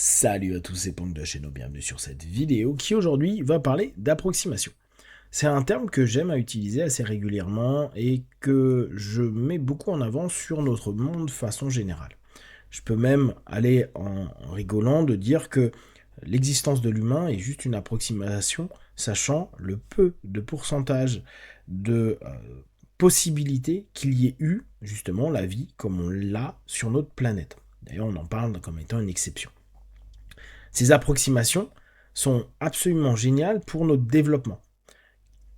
Salut à tous, c'est Punk de la chaîne, bienvenue sur cette vidéo qui aujourd'hui va parler d'approximation. C'est un terme que j'aime à utiliser assez régulièrement et que je mets beaucoup en avant sur notre monde de façon générale. Je peux même aller en rigolant de dire que l'existence de l'humain est juste une approximation, sachant le peu de pourcentage de possibilités qu'il y ait eu justement la vie comme on l'a sur notre planète. D'ailleurs, on en parle comme étant une exception. Ces approximations sont absolument géniales pour notre développement,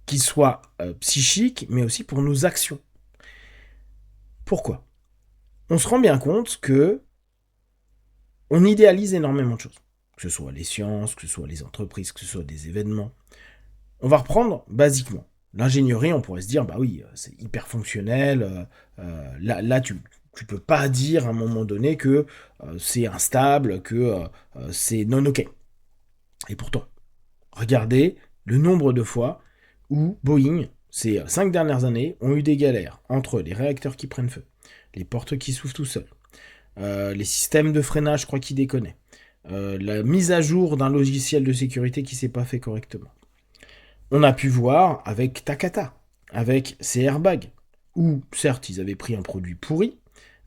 qu'il soit psychique, mais aussi pour nos actions. Pourquoi? On se rend bien compte que on idéalise énormément de choses, que ce soit les sciences, que ce soit les entreprises, que ce soit des événements. On va reprendre basiquement. L'ingénierie, on pourrait se dire, bah oui, c'est hyper fonctionnel. Là, tu peux pas dire à un moment donné que c'est instable, que c'est non ok. Et pourtant, regardez le nombre de fois où Boeing, ces 5 dernières années, ont eu des galères entre les réacteurs qui prennent feu, les portes qui s'ouvrent tout seuls, les systèmes de freinage, je crois qu'ils déconnaient, la mise à jour d'un logiciel de sécurité qui s'est pas fait correctement. On a pu voir avec Takata, avec ces airbags, où certes ils avaient pris un produit pourri,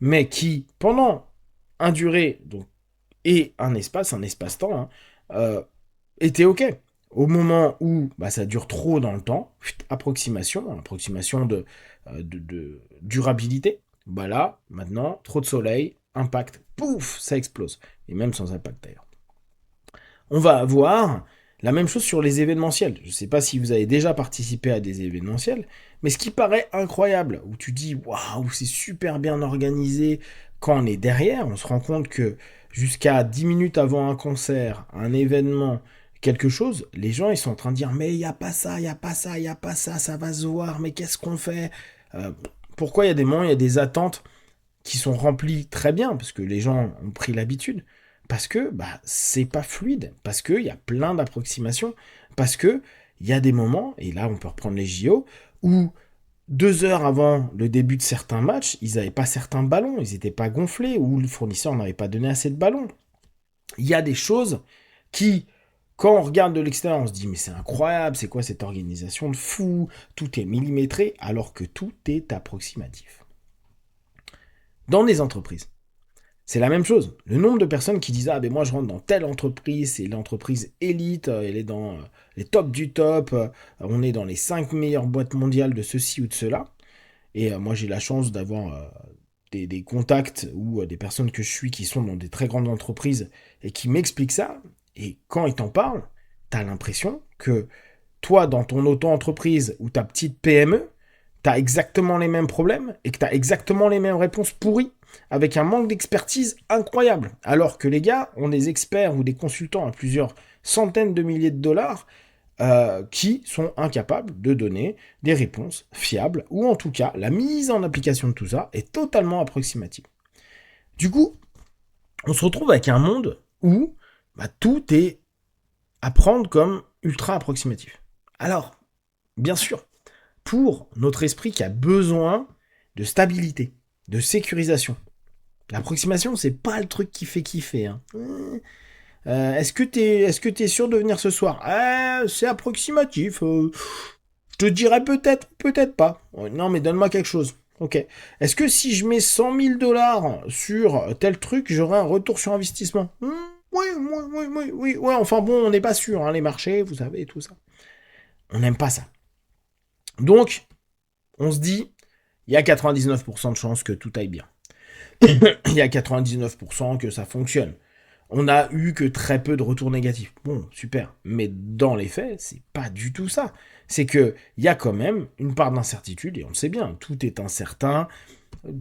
mais qui, pendant un durée donc, et un espace-temps, était OK. Au moment où bah, ça dure trop dans le temps, approximation de durabilité, bah là, maintenant, trop de soleil, impact, pouf, ça explose. Et même sans impact d'ailleurs. On va avoir la même chose sur les événementiels. Je ne sais pas si vous avez déjà participé à des événementiels, mais ce qui paraît incroyable, où tu dis waouh, c'est super bien organisé, quand on est derrière, on se rend compte que jusqu'à 10 minutes avant un concert, un événement, quelque chose, les gens ils sont en train de dire mais il n'y a pas ça, il n'y a pas ça, il n'y a pas ça, ça va se voir, mais qu'est-ce qu'on fait? Euh, Pourquoi il y a des moments, il y a des attentes qui sont remplies très bien, parce que les gens ont pris l'habitude, parce que bah, c'est pas fluide, parce qu'il y a plein d'approximations, parce que il y a des moments, et là on peut reprendre les JO, où 2 heures avant le début de certains matchs, ils n'avaient pas certains ballons, ils n'étaient pas gonflés, ou le fournisseur n'avait pas donné assez de ballons. Il y a des choses qui, quand on regarde de l'extérieur, on se dit mais c'est incroyable, c'est quoi cette organisation de fou, tout est millimétré, alors que tout est approximatif. Dans des entreprises, c'est la même chose. Le nombre de personnes qui disent ah ben moi je rentre dans telle entreprise, c'est l'entreprise élite, elle est dans les tops du top, on est dans les 5 meilleures boîtes mondiales de ceci ou de cela. Et moi j'ai la chance d'avoir des contacts ou des personnes que je suis qui sont dans des très grandes entreprises et qui m'expliquent ça. Et quand ils t'en parlent, t'as l'impression que toi dans ton auto-entreprise ou ta petite PME, t'as exactement les mêmes problèmes et que t'as exactement les mêmes réponses pourries avec un manque d'expertise incroyable. Alors que les gars ont des experts ou des consultants à plusieurs centaines de milliers de dollars qui sont incapables de donner des réponses fiables, ou en tout cas, la mise en application de tout ça est totalement approximative. Du coup, on se retrouve avec un monde où bah, tout est à prendre comme ultra approximatif. Alors, bien sûr, pour notre esprit qui a besoin de stabilité, de sécurisation, c'est pas le truc qui fait kiffer. Hein. Est-ce que t'es sûr de venir ce soir? C'est approximatif. Je te dirais peut-être, peut-être pas. Non, mais donne-moi quelque chose. Ok. Est-ce que si je mets 100 000 $ sur tel truc, j'aurai un retour sur investissement? Oui, oui, oui, oui, oui. Ouais, enfin bon, on n'est pas sûr, hein, les marchés, vous savez, tout ça. On n'aime pas ça. Donc, on se dit, il y a 99% de chances que tout aille bien. Il y a 99% que ça fonctionne. On a eu que très peu de retours négatifs. Bon, super. Mais dans les faits, c'est pas du tout ça. C'est que il y a quand même une part d'incertitude, et on le sait bien, tout est incertain,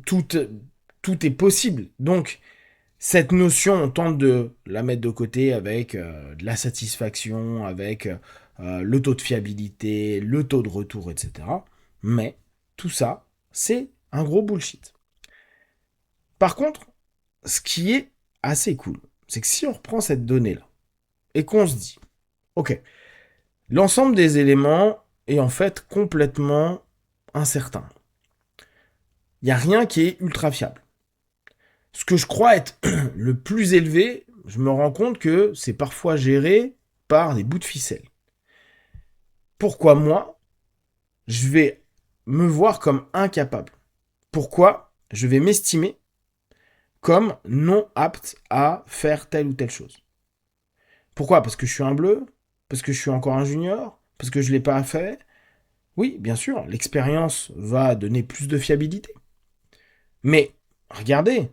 tout, tout est possible. Donc, cette notion, on tente de la mettre de côté avec de la satisfaction, avec le taux de fiabilité, le taux de retour, etc. Mais tout ça, c'est un gros bullshit. Par contre, ce qui est assez cool, c'est que si on reprend cette donnée-là et qu'on se dit, ok, l'ensemble des éléments est en fait complètement incertain. Il n'y a rien qui est ultra fiable. Ce que je crois être le plus élevé, je me rends compte que c'est parfois géré par des bouts de ficelle. Pourquoi moi, je vais me voir comme incapable? Pourquoi je vais m'estimer comme non apte à faire telle ou telle chose? Pourquoi? Parce que je suis un bleu? Parce que je suis encore un junior? Parce que je ne l'ai pas fait? Oui, bien sûr, l'expérience va donner plus de fiabilité. Mais regardez,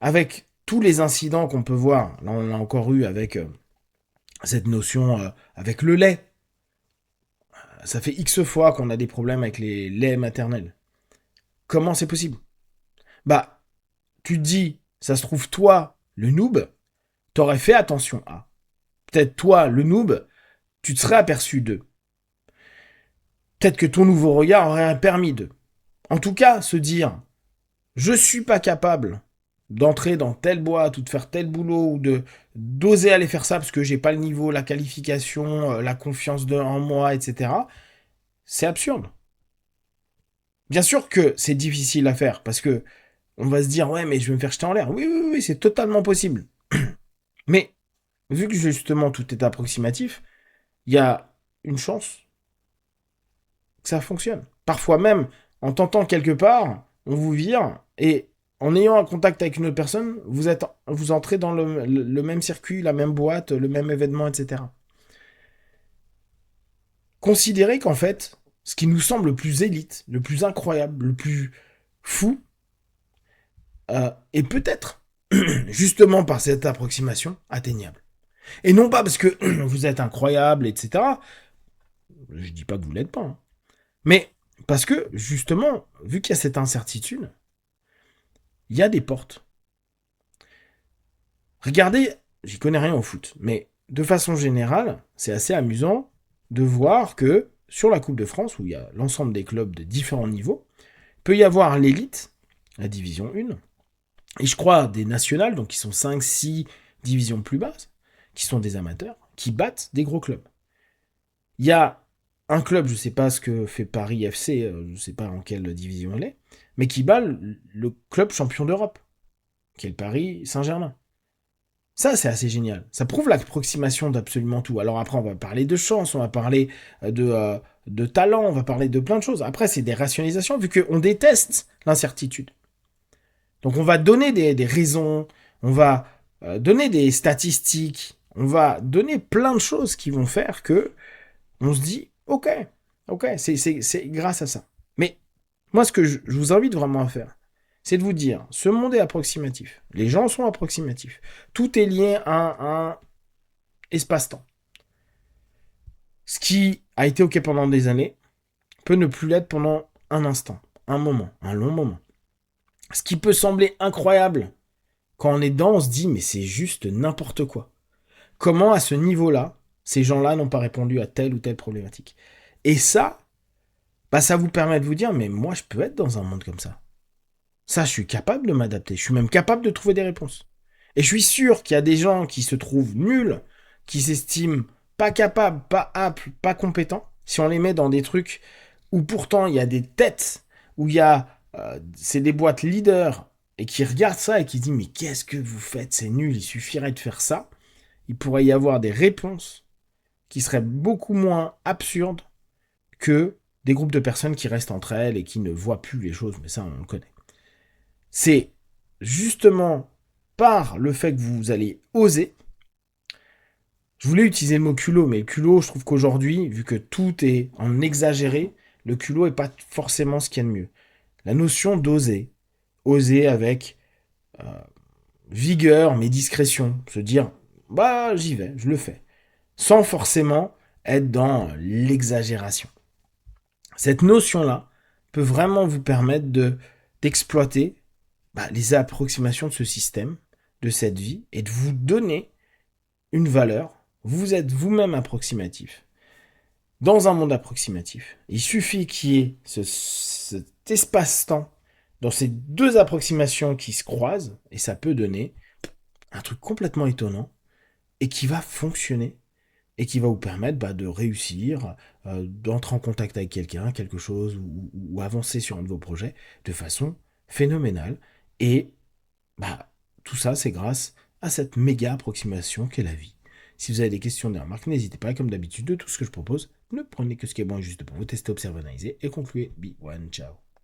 avec tous les incidents qu'on peut voir, là on l'a encore eu avec cette notion, avec le lait. Ça fait X fois qu'on a des problèmes avec les laits maternels. Comment c'est possible? Bah, tu te dis, ça se trouve, toi, le noob, t'aurais fait attention à. Peut-être toi, le noob, tu te serais aperçu d'eux. Peut-être que ton nouveau regard aurait permis d'eux. En tout cas, se dire, je suis pas capable d'entrer dans telle boîte ou de faire tel boulot ou de d'oser aller faire ça parce que j'ai pas le niveau, la qualification, la confiance en moi, etc. C'est absurde. Bien sûr que c'est difficile à faire parce que on va se dire ouais mais je vais me faire jeter en l'air. Oui oui oui, c'est totalement possible. Mais vu que justement tout est approximatif, il y a une chance que ça fonctionne. Parfois même, en tentant quelque part, on vous vire et en ayant un contact avec une autre personne, vous entrez dans le même circuit, la même boîte, le même événement, etc. Considérez qu'en fait, ce qui nous semble le plus élite, le plus incroyable, le plus fou, est peut-être, justement par cette approximation, atteignable. Et non pas parce que vous êtes incroyable, etc. Je dis pas que vous l'êtes pas. Hein. Mais parce que, justement, vu qu'il y a cette incertitude, il y a des portes. Regardez, j'y connais rien au foot, mais de façon générale, c'est assez amusant de voir que sur la Coupe de France, où il y a l'ensemble des clubs de différents niveaux, il peut y avoir l'élite, la division 1, et je crois des nationales, donc qui sont 5, 6 divisions plus basses, qui sont des amateurs, qui battent des gros clubs. Il y a un club, je ne sais pas ce que fait Paris FC, je ne sais pas en quelle division elle est, mais qui bat le club champion d'Europe, qui est le Paris Saint-Germain. Ça, c'est assez génial. Ça prouve l'approximation d'absolument tout. Alors après, on va parler de chance, on va parler de talent, on va parler de plein de choses. Après, c'est des rationalisations, vu qu'on déteste l'incertitude. Donc on va donner des raisons, on va donner des statistiques, on va donner plein de choses qui vont faire que on se dit, ok, c'est grâce à ça. Mais moi, ce que je vous invite vraiment à faire, c'est de vous dire, ce monde est approximatif. Les gens sont approximatifs. Tout est lié à un espace-temps. Ce qui a été ok pendant des années peut ne plus l'être pendant un instant, un moment, un long moment. Ce qui peut sembler incroyable, quand on est dedans, on se dit, mais c'est juste n'importe quoi. Comment, à ce niveau-là, ces gens-là n'ont pas répondu à telle ou telle problématique? Et ça, bah, ça vous permet de vous dire, mais moi, je peux être dans un monde comme ça. Ça, je suis capable de m'adapter. Je suis même capable de trouver des réponses. Et je suis sûr qu'il y a des gens qui se trouvent nuls, qui s'estiment pas capables, pas aptes, pas compétents, si on les met dans des trucs où pourtant il y a des têtes, où il y a c'est des boîtes leaders, et qui regardent ça et qui disent mais qu'est-ce que vous faites, c'est nul, il suffirait de faire ça. Il pourrait y avoir des réponses qui seraient beaucoup moins absurdes que des groupes de personnes qui restent entre elles et qui ne voient plus les choses, mais ça on le connaît. C'est justement par le fait que vous allez oser. Je voulais utiliser le mot culot, mais le culot, je trouve qu'aujourd'hui, vu que tout est en exagéré, le culot n'est pas forcément ce qu'il y a de mieux. La notion d'oser, oser avec euh, vigueur mais discrétion, se dire bah j'y vais, je le fais, sans forcément être dans l'exagération. Cette notion-là peut vraiment vous permettre d'exploiter les approximations de ce système, de cette vie, et de vous donner une valeur. Vous êtes vous-même approximatif. Dans un monde approximatif, il suffit qu'il y ait cet espace-temps dans ces deux approximations qui se croisent, et ça peut donner un truc complètement étonnant, et qui va fonctionner, et qui va vous permettre de réussir, d'entrer en contact avec quelqu'un, quelque chose, ou avancer sur un de vos projets de façon phénoménale. Et tout ça, c'est grâce à cette méga approximation qu'est la vie. Si vous avez des questions, des remarques, n'hésitez pas, comme d'habitude, de tout ce que je propose, ne prenez que ce qui est bon et juste pour vous tester, observer, analyser et concluez. Be one, ciao.